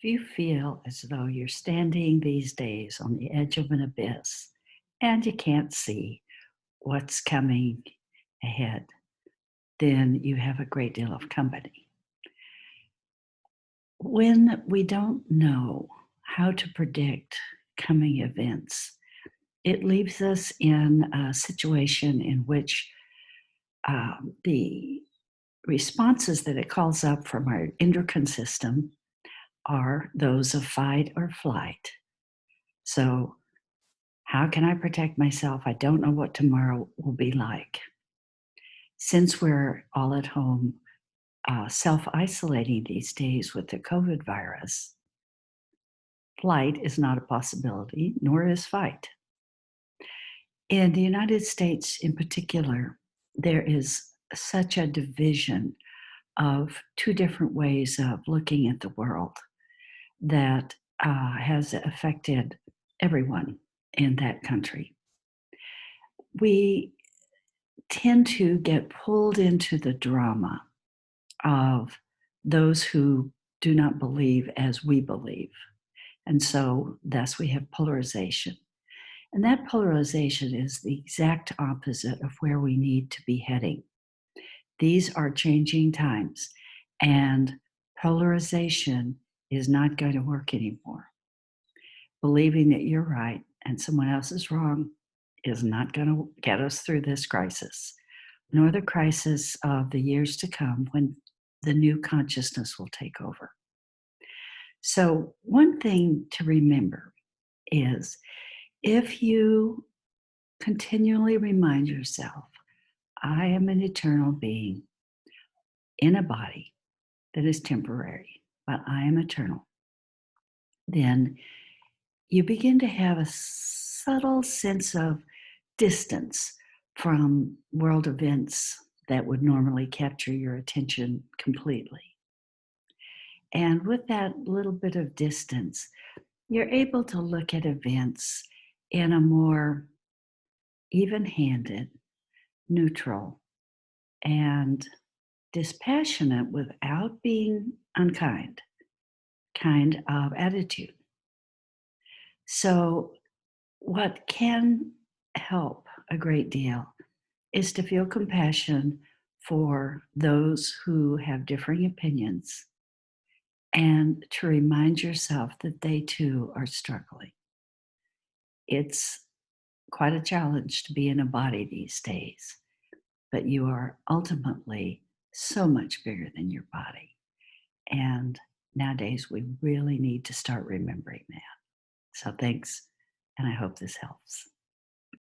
If you feel as though you're standing these days on the edge of an abyss and you can't see what's coming ahead, then you have a great deal of company. When we don't know how to predict coming events, it leaves us in a situation in which the responses that it calls up from our endocrine system are those of fight or flight. So, how can I protect myself? I don't know what tomorrow will be like. Since we're all at home, self isolating these days with the COVID virus, flight is not a possibility, nor is fight. In the United States, in particular, there is such a division of two different ways of looking at the world that has affected everyone in that country. We tend to get pulled into the drama of those who do not believe as we believe. And so, thus, we have polarization. And that polarization is the exact opposite of where we need to be heading. These are changing times, and polarization is not going to work anymore. Believing that you're right and someone else is wrong is not going to get us through this crisis, nor the crisis of the years to come when the new consciousness will take over. So, one thing to remember is if you continually remind yourself, I am an eternal being in a body that is temporary, but I am eternal, then you begin to have a subtle sense of distance from world events that would normally capture your attention completely. And with that little bit of distance, you're able to look at events in a more even handed, neutral, and dispassionate without being unkind kind of attitude. So, what can help a great deal is to feel compassion for those who have differing opinions and to remind yourself that they too are struggling. It's quite a challenge to be in a body these days, but you are ultimately so much bigger than your body. And nowadays, we really need to start remembering that. So, thanks, and I hope this helps.